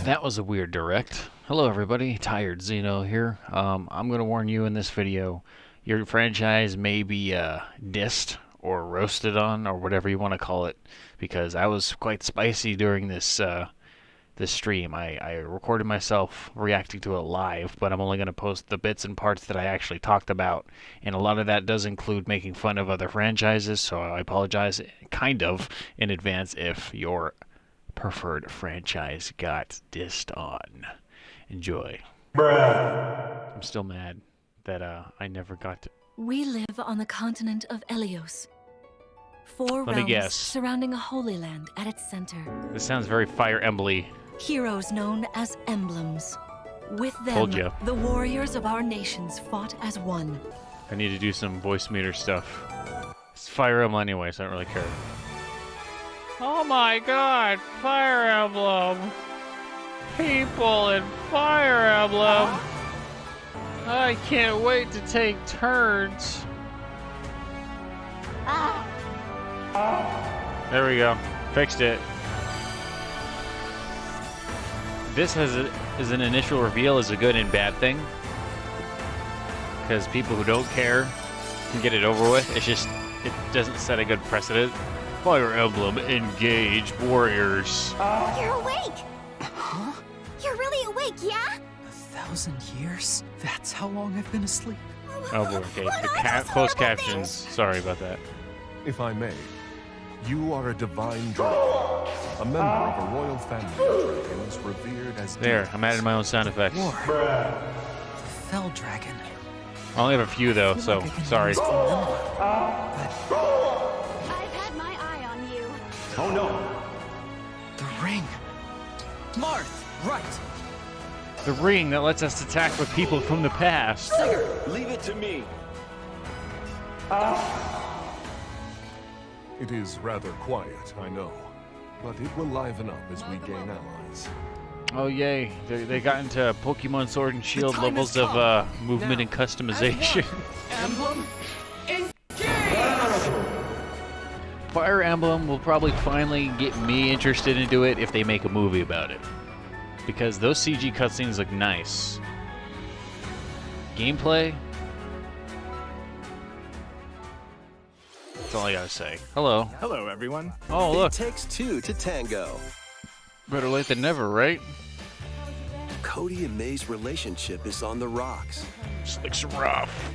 That was a weird direct. Hello everybody, Tired Xeno here. I'm going to warn you in this video, your franchise may be dissed or roasted on or whatever you want to call it, because I was quite spicy during this this stream. I recorded myself reacting to it live, but I'm only going to post the bits and parts that I actually talked about, and a lot of that does include making fun of other franchises, so I apologize kind of in advance if your preferred franchise got dissed on. Enjoy. Bruh. I'm still mad that I never got to... We live on the continent of Elios. Four Let me realms guess. surrounding a holy land at its center. This sounds very Fire Emblem-y. Heroes known as emblems. With them, Told ya. the warriors of our nations fought as one. I need to do some voice meter stuff. It's Fire Emblem anyway, so I don't really care. Oh my god, Fire Emblem! People in Fire Emblem! I can't wait to take turns. There we go. Fixed it. This is an initial reveal is a good and bad thing. Because people who don't care can get it over with. It's just, it doesn't set a good precedent. Fire Emblem, engage warriors. You're awake! Huh? You're really awake, yeah? 1,000 years? That's how long I've been asleep. Oh boy, okay. The closed captions. Sorry about that. If I may, you are a divine dragon, a member of a royal family of dragons revered as There, I'm adding my own sound effects. War. The Fell Dragon. I only have a few though, so sorry. I've had my eye on you. Oh no! The ring. Marth, right. The ring that lets us attack with people from the past. Leave it to me. It is rather quiet, I know, but it will liven up as we gain allies. Oh yay, they got into Pokemon Sword and Shield time levels has of come. movement Now, and customization. Emblem, Fire Emblem will probably finally get me interested into it if they make a movie about it. Because those CG cutscenes look nice. Gameplay? That's all I gotta say. Hello. Hello, everyone. Oh, look. It takes two to tango. Better late than never, right? Cody and May's relationship is on the rocks. This looks rough.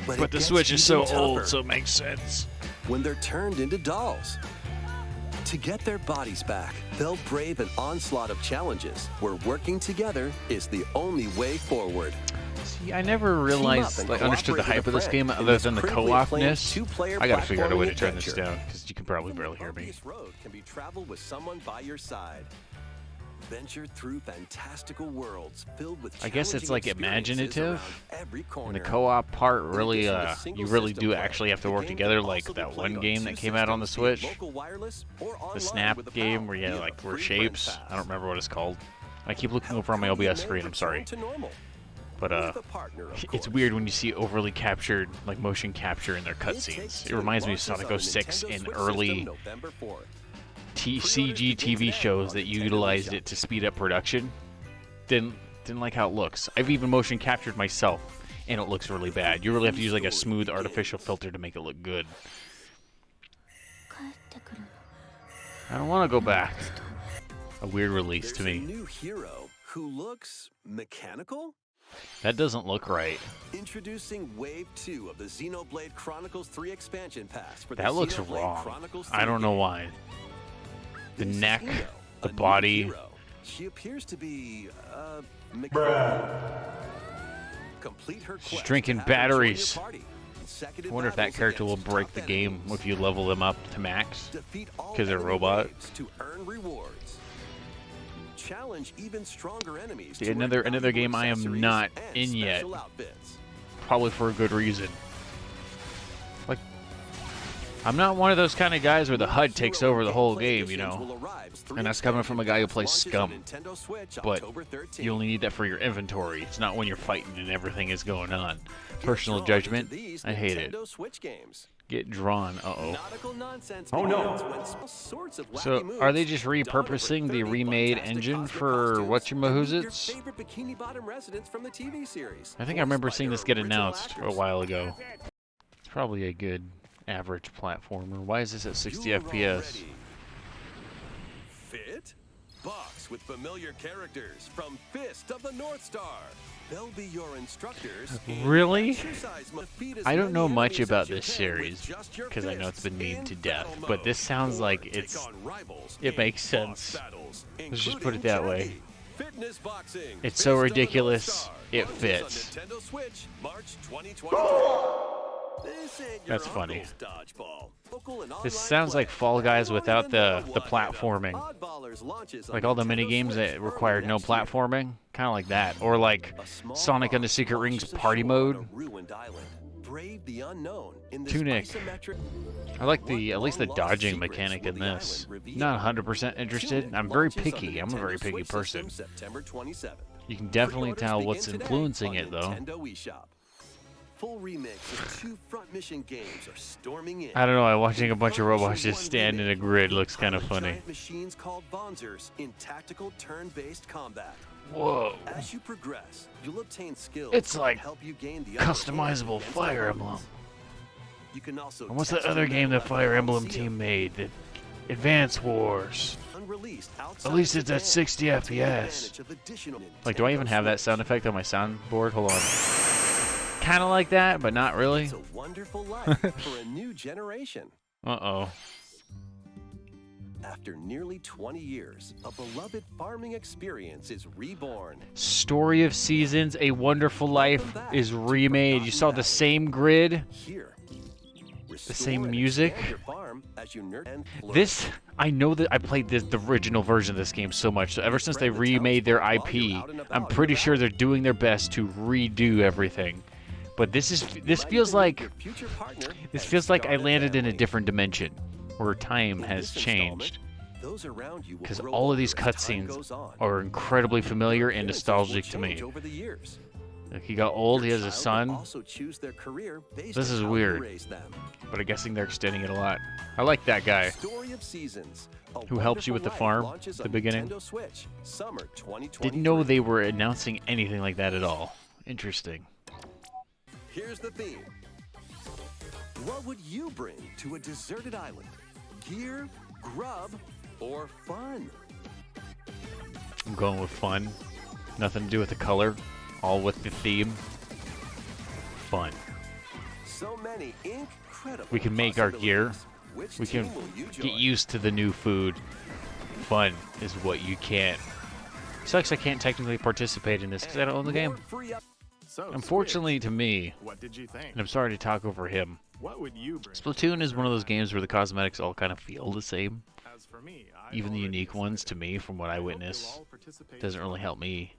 But But it the gets Switch is so even old, tougher so it makes sense. when they're turned into dolls. To get their bodies back, they'll brave an onslaught of challenges where working together is the only way forward. See, I never realized, and understood the cooperate hype of with a this game friend in other this than the critically acclaimed co-opness. two-player I gotta figure out a way to platforming turn this adventure. down, because you can probably barely hear me. This road can be traveled with someone by your side. Venture through fantastical worlds filled with I guess it's challenging like imaginative, experiences around every And corner. the co-op part really, In addition to single you really system do play, actually have to the work game together, can like also be that played one on game two that came out on the systems, Switch. local wireless or The online Snap with a game pal where you had via like the were free shapes. Friends I don't Pass. remember what it's called. I keep looking over on my Cody OBS and May screen, I'm sorry. return to normal. But With a partner, of it's course. weird when you see overly captured, like motion capture in their It Takes cutscenes. It Two reminds me of launches Sonic on the 06 Nintendo in Switch early system November 4th. CG TV shows that utilized it to speed up production. Didn't like how it looks. I've even motion captured myself, and it looks really bad. You really have to use like a smooth artificial filter to make it look good. I don't want to go back. A weird release There's to a me. new hero who looks mechanical. That doesn't look right. Introducing Wave 2 of the Xenoblade Chronicles 3 expansion pass for the That looks Xenoblade wrong. Chronicles I 3 don't know game. why. The This is neck, Hino, the a new body. hero. She appears to be mechanical. Complete her She's quest drinking to have her join your batteries. party. Second I in wonder if that battles character will against break tough the game enemies. if you level them up to max. Defeat all 'Cause they're a enemy robot. waves to earn rewards. Challenge even stronger enemies. See, to earn another valuable game I am accessories not and in yet. special outfits. Probably for a good reason. Like, I'm not one of those kind of guys where the HUD takes over the whole game, you know. And that's coming from a guy who plays Scum. But you only need that for your inventory. It's not when you're fighting and everything is going on. Personal judgment, I hate it. get drawn. Uh-oh. Nautical nonsense Oh, no. begins when all sorts of wacky So, moves are they just dawn over repurposing the 30 remade fantastic engine cosmic for costumes and meet your whatchamahuzits? favorite Bikini Bottom residents from the TV series. I think I remember voiced by seeing their this get original announced a actors. while ago. It's probably a good average platformer. Why is this at 60 You're FPS? all ready. Fit? Box with familiar characters from Fist of the North Star. They'll be your instructors. in Really? exercise mode. Defeat as I don't know many much enemies about as you this can with series just your because I know it's been fists memed in to death, battle but this mode. sounds like Or it's. take on rivals it in makes boss sense. battles, Let's just put it including that way. charity, fitness boxing, It's Fist so of the ridiculous, North Star. it Launches fits. on Nintendo Switch, March 2023. This ain't your That's funny. uncle's dodgeball. Local and This online sounds play. like Fall Guys Everyone without in the one platforming. Oddballers launches on Like all the Nintendo mini games Switch that early required no next year. platforming, kind of like that, or like A small Sonic and the box Secret Rings washes Party ashore on Mode. a ruined island. Brave the unknown in this Tunic. isometric. I like the What at least the long-lost dodging secrets mechanic will in the this. island reveal? Not 100% interested. Tunic I'm very launches on the picky. I'm a Nintendo very picky Switch person. system September 27th. You can definitely Pre-orders tell what's begin today influencing on it though. Nintendo eShop. Full remix of 2 front mission games are storming in. I don't know. Watching a bunch of Front robots Mission just 1 stand in a remake grid looks will kind of pilot funny. giant machines called Bonzers in tactical turn-based combat. Whoa. As you progress, you'll obtain skills It's that like help you gain the upper hand customizable against Fire opponents. Emblem. You can also And what's test that other your game the metal Fire weapon Emblem Coliseum, team made? The Advance Wars. unreleased At outside least it's Japan. at 60 Take FPS. advantage of additional Like, do I even Nintendo have that Switch. sound effect on my soundboard? Hold on. Kind of like that, but not really. It's a wonderful life for a new generation. Uh-oh. After nearly 20 years, a beloved farming experience is reborn. Story of Seasons, A Wonderful Life is remade. You saw the same grid. Here, The same restore and music. expand your farm as you and flourish. This, I know that I played the original version of this game so much. So ever since they remade their IP, I'm pretty sure they're doing their best to redo everything. But this feels like Your future partner this and feels like I start a landed in a family. different dimension where time In has this changed. installment, those around you will Because grow all of these older as time cutscenes goes on. are incredibly familiar and Appearances will nostalgic to me. change over the years. Like he got old, he Your has a child son, will also choose their career based This on is how you weird. raise them. but I'm guessing they're extending it a lot. I like that guy. Story of Seasons, A Who helps you with the Wonderful farm Life launches at the on beginning. Nintendo Switch, summer 2023. Didn't know they were announcing anything like that at all. Interesting. Here's the theme. What would you bring to a deserted island? Gear, grub, or fun? I'm going with fun. Nothing to do with the color. All with the theme. Fun. So many incredible We can make our gear. possibilities. Which We can team will you get join? used to the new food. Fun is what you can't. Sucks I can't technically participate in this because I don't own the game. More free up- So, Unfortunately to me, Squid, what did you think? and I'm sorry to talk over him, What would you bring? Splatoon is one of those games where the cosmetics all kind of feel the same. As for me, Even the unique ones, to me, from what I witness, doesn't really help me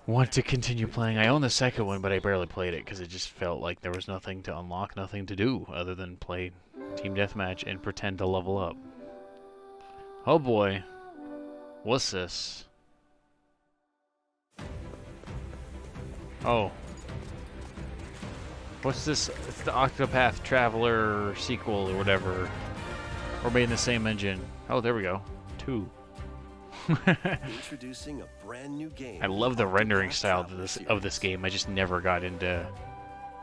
want to continue playing. I own the second one, but I barely played it because it just felt like there was nothing to unlock, nothing to do other than play Team Deathmatch and pretend to level up. Oh boy. What's this? Oh. What's this? It's the Octopath Traveler sequel or whatever. Or made in the same engine. Oh, there we go. 2. Introducing a brand new game. I love the rendering Octopath style Traveler of this series. game. I just never got into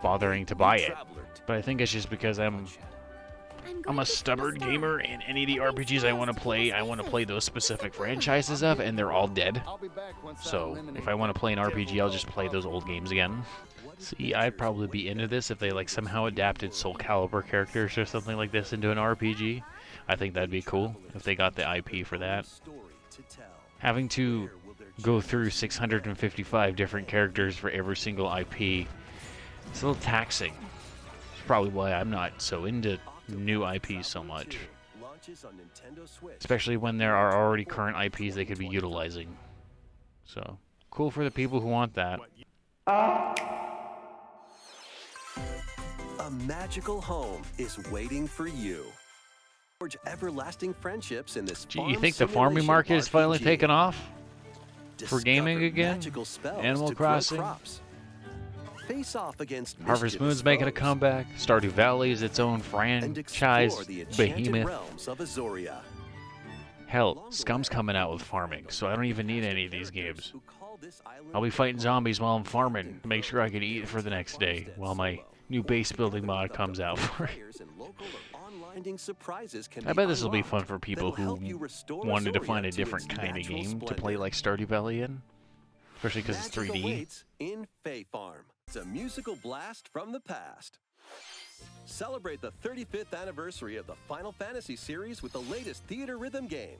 bothering to buy it. Traveler But I think it's just because I'm a stubborn gamer, and any of the RPGs I want to play those specific franchises of, and they're all dead. So if I want to play an RPG, I'll just play those old games again. See, I'd probably be into this if they like somehow adapted Soul Calibur characters or something like this into an RPG. I think that'd be cool if they got the IP for that. story to tell. Having to Where will their go children through 655 different characters for every single IP, it's a little taxing. It's probably why I'm not so into new IPs so much. launches on Nintendo Switch. Especially when there are already current IPs they could be utilizing. So, cool for the people who want that. A magical home is waiting for you. Forge everlasting friendships in this Gee, you farm think the farming simulation market is finally RPG. taking off? Discover gaming again? magical spells Animal to grow Crossing? crops. face off against Harvest mischievous Moon's making a foes, comeback. Stardew Valley is its own and franchise explore the enchanted behemoth. realms of Azoria. Hell, Scum's coming out with farming, so I don't even need any of these games. Who call this island I'll be fighting zombies while I'm farming to make sure I can eat for the next day while my new base building mod comes out for it. players and local or online surprises can I bet this will be unlocked fun for people that'll who help you restore wanted to Azoria find a its different kind of natural game to splendor. play like Stardew Valley in. Especially because it's Magic 3D. awaits in Fae Farm. It's a musical blast from the past. Celebrate the 35th anniversary of the Final Fantasy series with the latest theater rhythm game.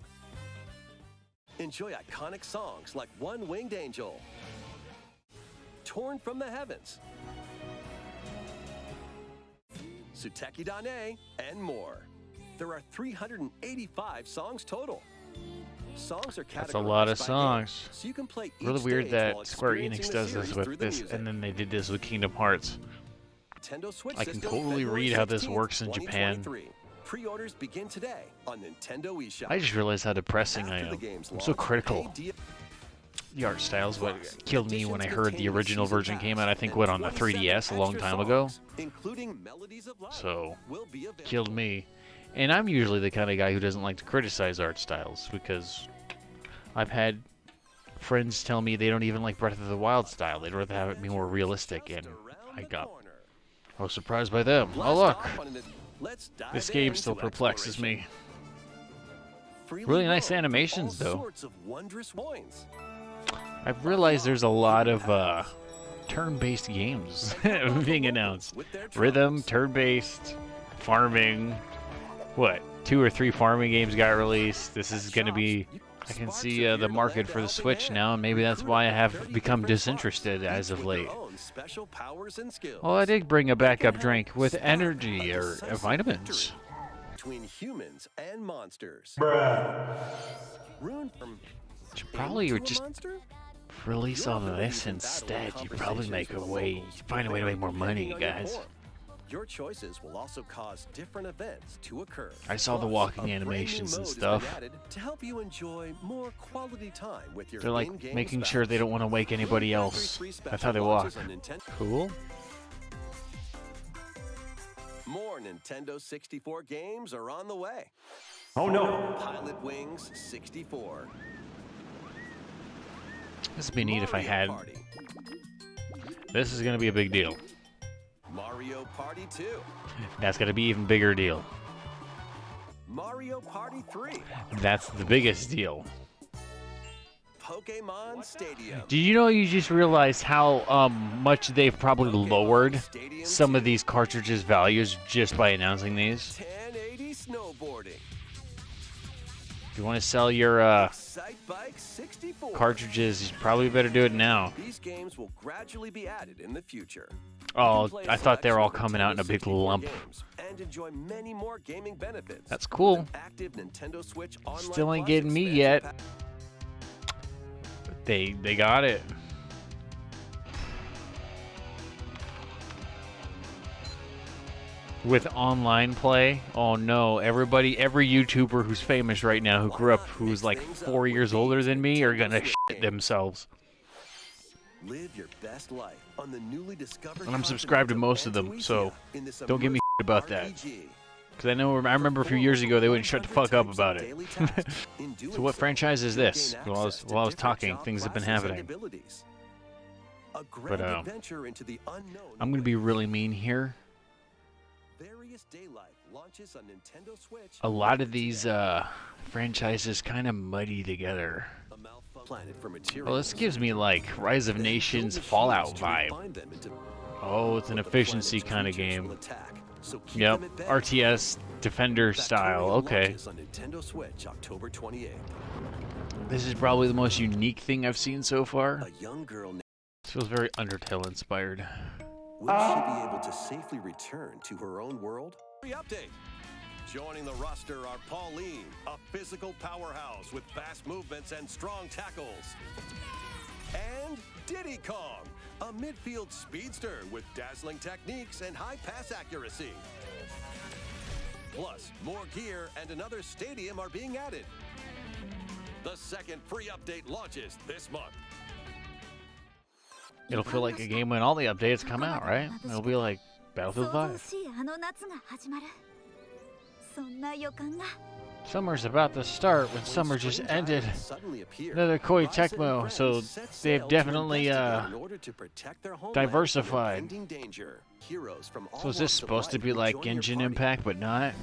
Enjoy iconic songs like One Winged Angel, Torn from the Heavens, Suteki Dane, and more. There are 385 songs total. Songs are categorized That's a lot of by songs. game, so you can play Really each weird stage while that Square experiencing Enix the does series this through with the this, music. and then they did this with Kingdom Hearts. Nintendo Switch I can system, totally February read how this 16th, works in Japan. 2023. Pre-orders begin today on Nintendo eShop. I just realized how depressing I After the am. game's I'm so launch, critical. pay The art style's what Plus, killed me when I heard the additions original continue version season came out. I pass think and what on the 27 3DS a long extra time ago. songs, including Melodies of Life, So will be available. killed me. And I'm usually the kind of guy who doesn't like to criticize art styles because I've had friends tell me they don't even like Breath of the Wild style. They'd rather have it be more realistic, and I was surprised by them. Oh look, this game still perplexes me. Really nice animations, though. I've realized there's a lot of turn-based games being announced. Rhythm, turn-based, farming. What? 2 or 3 farming games got released. This is going to be... I can see the market for the Switch now, and maybe that's why I have become disinterested as of late. Well, I did bring a backup drink with energy or vitamins. Between humans and monsters. Rune from Should probably Into a just monster? release all of this instead. You'd probably make a way, find a way to make more money, guys. Your choices will also cause different events to occur. I saw the Plus, walking a brand new animations and mode has been stuff. added to help you enjoy more quality time with your They're like in-game making spouse. sure they don't want to wake anybody Rune else. Factory 3 That's how they special walk. launches on Nintendo. Cool. More Nintendo 64 games are on the way. Oh no! Pilot Wings 64. This would be neat if I Mario had. Party. This is going to be a big deal. Mario Party 2. That's going to be even bigger deal. Mario Party 3. That's the biggest deal. Pokemon Stadium. Did you know you just realized how much they've probably lowered Stadium some of 2. these cartridges' values just by announcing these? 1080 snowboarding. If you want to sell your Excite Bike 64. cartridges, you probably better do it now. These games will gradually be added in the future. Oh, You can play I thought they were all selection of coming out in a Nintendo big 64 lump. games and enjoy many more gaming benefits. That's cool. With an active Nintendo Switch Online Still ain't Plus getting me expansion yet. pack. They got it. With online play, oh no, every YouTuber who's famous right now who grew up, who's like 4 years older than me, are gonna shit themselves. Live your best life on the newly discovered And I'm subscribed to continent most of them, Antuisia so in this don't give me immersive about that. RPG. Because I remember a few years ago they wouldn't shut the fuck up about it. In doing So what franchise is you'll this? gain While I access was to different talking, job things have been classes and happening. abilities. A grand But adventure into the unknown I'm gonna be really mean here. Various Daylife launches on Nintendo Switch. A lot of these franchises kind of muddy together. A malfunction planet for materials. Well, this gives me like Rise of Nations Fallout vibe. Oh, it's an efficiency kind of game. Yep, RTS Defender style. Okay. On Nintendo Switch, October 28th. This is probably the most unique thing I've seen so far. A young girl named This feels very Undertale inspired. will she be able to safely return to her own world? Update. Joining the roster are Pauline, a physical powerhouse with fast movements and strong tackles. And Diddy Kong, a midfield speedster with dazzling techniques and high pass accuracy. Plus, more gear and another stadium are being added. The second free update launches this month. It'll feel like a game when all the updates come out, right? It'll be like Battlefield 5. しいあの夏が始まる。そんな予感が。 Summer's about to start when summer just ended. Suddenly appear. Another Koei Ryza and Tecmo, friends so set they've sail to definitely investigate in order to protect their homeland from diversified. impending danger. Heroes from all So is this walks of supposed to life be will like join your Genshin party. Impact, but not?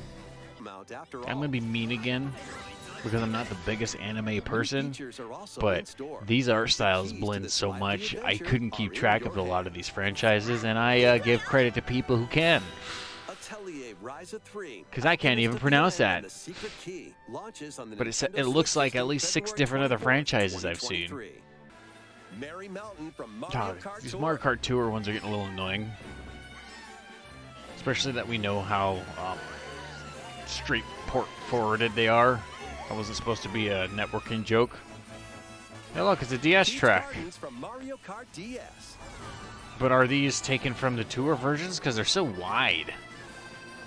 After I'm all, gonna be mean again because I'm not the biggest anime new person, features are also in but store. these art The styles keys to blend this so lively much I adventure couldn't keep are in track your of a lot of hands. these franchises, and I give credit to people who can. Atelier Ryza 3. 'Cause I can't even Alchemist of the pronounce End that. and the Secret Key launches on the But it Nintendo looks Switch like at system least 6 February different other 24th, franchises I've seen. 2023. Merry Mountain from Mario God, Kart these Tour. Mario Kart Tour ones are getting a little annoying. Especially that we know how straightforwarded they are. That wasn't supposed to be a networking joke. Hey look, it's a DS Peach track. Gardens from Mario Kart DS. But are these taken from the tour versions? Because they're so wide.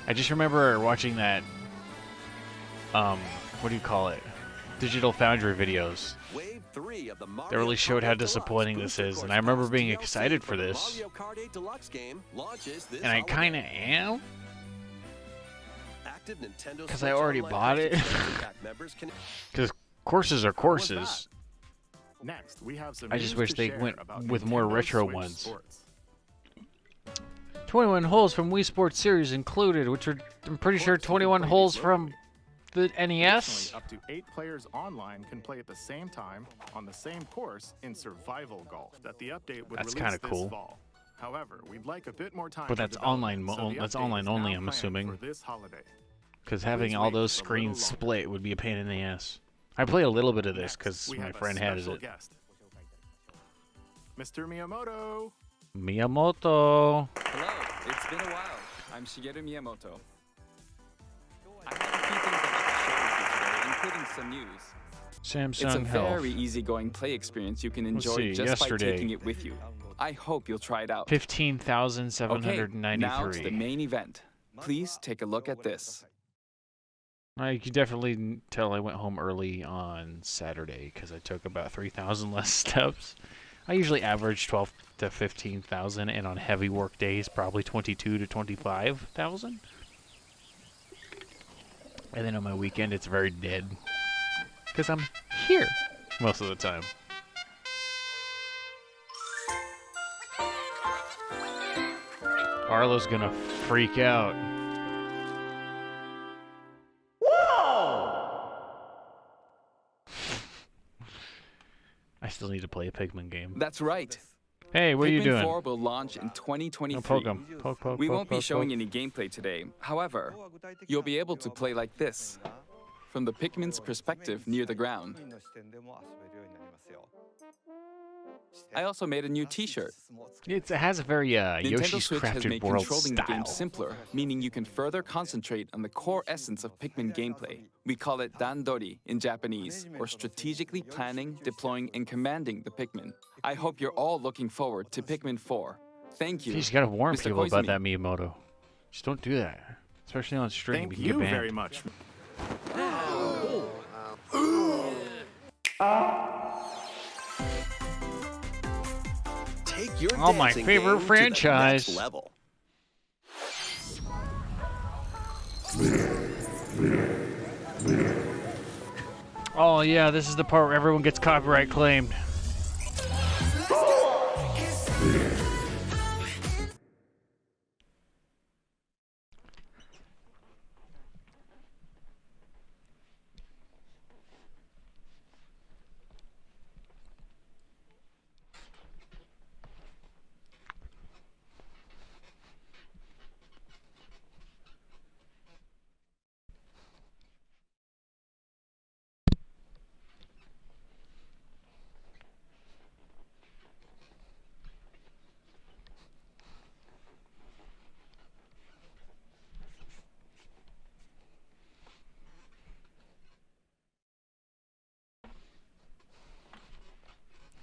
I just remember watching that, what do you call it? Digital Foundry videos. Wave 3 of the Mario They really showed Kart how 8 Deluxe disappointing this Booster is, and Course I remember Pass being DLC excited for the this. Mario Kart 8 Deluxe game launches this And I holiday. kind of am, Active Nintendo 'cause Switch I already Online bought it. Expansion Pack members can because courses are How was courses. Next, we have some I just news wish to they share went about with more Nintendo retro Switch ones. Sports. 21 holes from Wii Sports Series included, which are, I'm pretty sure, Courts you can 21 play holes these from the NES. Additionally, up to 8 players online can play at the same time on the same course in survival golf that the update would That's release kinda this cool. fall. However, we'd like a bit more time. But for that's online development, so the that's update online is only, now I'm planned assuming. for this holiday. Because having Please all wait those a little screens longer. split would be a pain in the ass. I played a little bit of this Next, because we my have a friend has special it. guest. Mr. Miyamoto. Miyamoto. Hello, it's been a while. I'm Shigeru Miyamoto. I have a few things I'd like to share with you today, including some news. It's a Samsung Health. very easygoing play experience you can Let's enjoy see, just by yesterday. taking it with you. I hope you'll try it out. 15,793. Now to the main event. Please take a look at this. I can definitely tell I went home early on Saturday because I took about 3,000 less steps. I usually average 12 to 15,000, and on heavy work days, probably 22 to 25,000. And then on my weekend, it's very dead because I'm here most of the time. Arlo's gonna freak out. I still need to play a Pikmin game. That's right. Hey, what are you Pikmin doing? 4 will launch in 2023. No, poke him. Poke, poke, We poke, won't be poke, showing poke. any gameplay today. However, you'll be able to play like this, from the Pikmin's perspective near the ground. I also made a new t-shirt. It has a very Nintendo Yoshi's Switch has Crafted made World controlling the game style. simpler, meaning you can further concentrate on the core essence of Pikmin gameplay. We call it dandori in Japanese, or strategically planning, deploying, and commanding the Pikmin. I hope you're all looking forward to Pikmin 4. Thank you. You just gotta warn Mr. people about Koizumi. that Miyamoto. Just don't do that, especially on stream. Thank You can you get banned. very much. take your Oh, my dancing favorite game to the franchise. next level. Oh yeah, this is the part where everyone gets copyright claimed.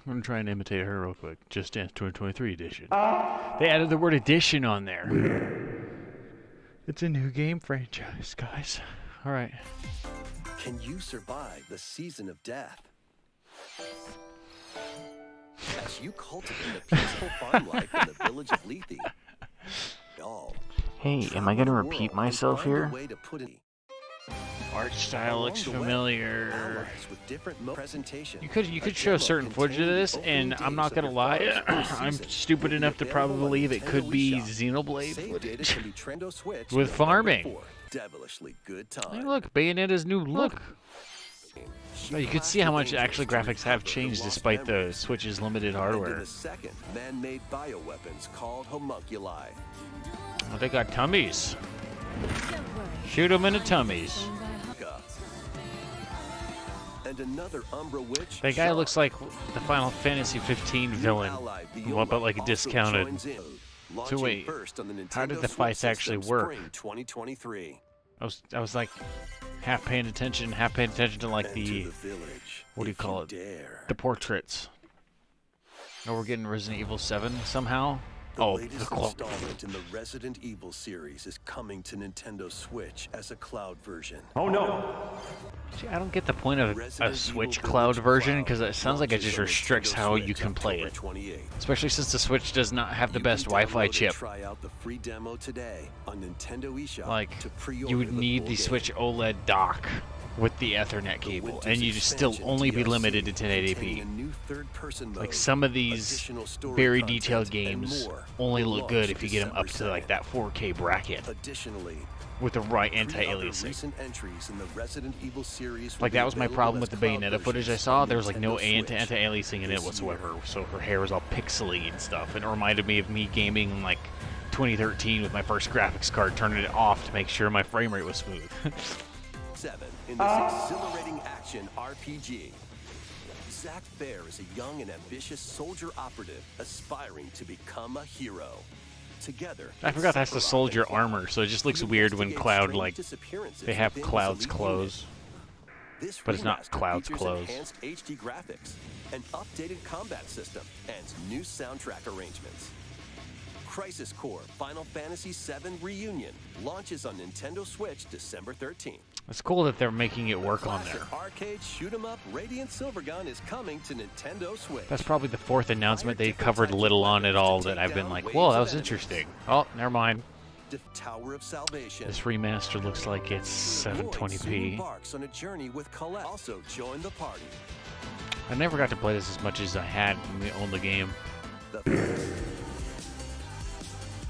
I'm gonna try and imitate her real quick. Just Dance 2023 edition. They added the word edition on there. It's a new game franchise, guys. All right. Can you survive the season of death? As watch you cultivate a peaceful farm life in the village of Lethe. All. Hey, am I gonna repeat myself here? Way to put it Art style looks familiar. allies with different presentation. You could show certain footage of this, and I'm not gonna lie, I'm stupid enough to probably believe it could be Xenoblade footage with farming. Devilishly good Hey, time. look, Bayonetta's new look. Oh, you can see how much actually graphics have changed despite the Switch's limited hardware. The second man-made bioweapons called homunculi. Oh, they got tummies. Shoot them in the tummies. And another Umbra witch. That guy looks like the Final Fantasy 15 villain, but like discounted. So wait, how did the fights actually work? 2023. I was like half paying attention to like the what do you call it? The portraits. Oh, we're getting Resident Evil 7 somehow. The Oh, latest the installment in the Resident Evil series is coming to Nintendo Switch as a cloud version. Oh no! See, I don't get the point of a Switch cloud version because it sounds like it just restricts how you can play it. Especially since the Switch does not have the best Wi-Fi chip. Try out the free demo today on Nintendo eShop. Like, to pre-order you would need the full Switch game. OLED dock with the Ethernet cable, and you'd still only be limited to 1080p. Like some of these very detailed games only look good if you get them up to like that 4K bracket Additionally, with the right three other anti-aliasing. recent entries in the Resident Evil series will Like be that was my available problem as with the cloud Bayonetta footage I versions saw. on There was like no Nintendo Switch anti-aliasing in it this whatsoever, year. so her hair was all pixely and stuff, and it reminded me of me gaming in like 2013 with my first graphics card, turning it off to make sure my frame rate was smooth. 7 in this exhilarating action RPG. Zack Fair is a young and ambitious soldier operative aspiring to become a hero. Together, I forgot that's the soldier armor, so it just looks weird when Cloud, like, they have Cloud's clothes. But it's not Cloud's clothes. Enhanced HD graphics, an updated combat system, and new soundtrack arrangements. Crisis Core Final Fantasy VII Reunion launches on Nintendo Switch December 13th. It's cool that they're making it work on Classic there. arcade shoot 'em up Radiant Silvergun is coming to Nintendo Switch. That's probably the fourth announcement they covered little on it all that I've been like, whoa, that was interesting. Oh, never mind. Tower of Salvation. This remaster looks like it's Lloyd soon 720p. embarks on a journey with Colette. Also join the party. I never got to play this as much as I had when we owned the game.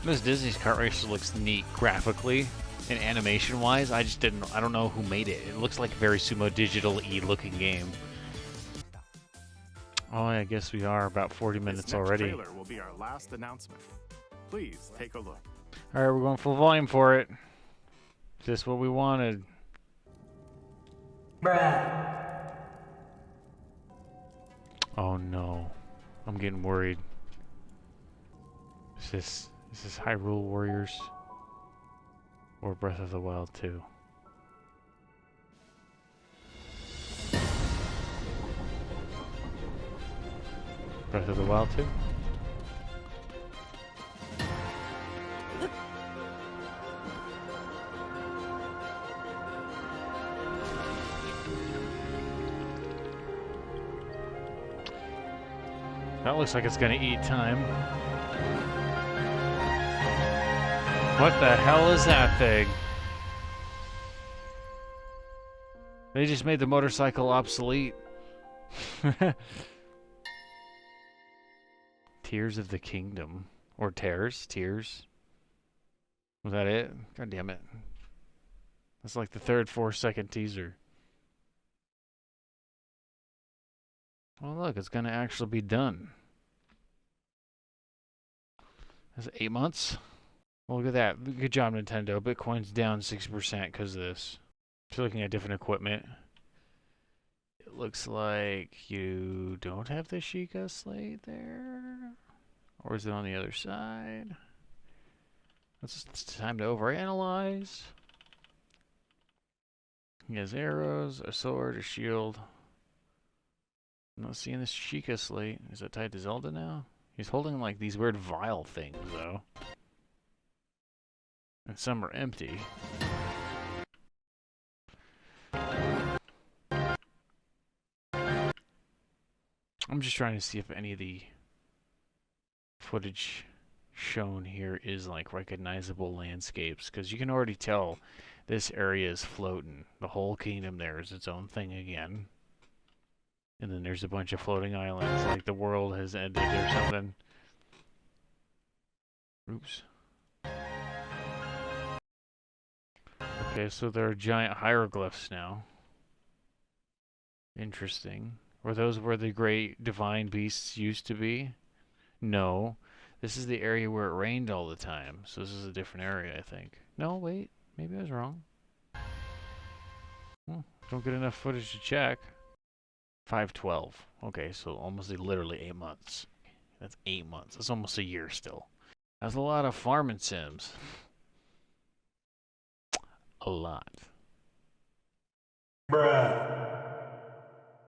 This Disney's Kart Racer looks neat graphically and animation-wise. I don't know who made it. It looks like a very Sumo Digital-y looking game. Oh, I guess we are about 40 minutes This next already. trailer will be our last announcement. Please take a look. All right, we're going full volume for it. Is this what we wanted? Oh no, I'm getting worried. Is this Hyrule Warriors or Breath of the Wild 2? Breath of the Wild 2? That looks like it's gonna eat time. What the hell is that thing? They just made the motorcycle obsolete. Tears of the Kingdom. Or Tears? Tears? Was that it? God damn it. That's like the third 4-second teaser. Well, look, it's going to actually be done. That's 8 months? Well, look at that. Good job, Nintendo. Bitcoin's down 60% because of this. If you're looking at different equipment, it looks like you don't have the Sheikah slate there. Or is it on the other side? It's time to overanalyze. He has arrows, a sword, a shield. I'm not seeing this Sheikah slate. Is that tied to Zelda now? He's holding like these weird vial things though. And some are empty. I'm just trying to see if any of the footage shown here is like recognizable landscapes, because you can already tell this area is floating. The whole kingdom there is its own thing again. And then there's a bunch of floating islands, like the world has ended or something. Oops. Okay, so there are giant hieroglyphs now. Interesting. Were those where the great divine beasts used to be? No. This is the area where it rained all the time. So this is a different area, I think. No, wait. Maybe I was wrong. Don't get enough footage to check. 5/12. Okay, so almost literally 8 months. That's 8 months. That's almost a year still. That's a lot of farming sims. A lot. Bruh.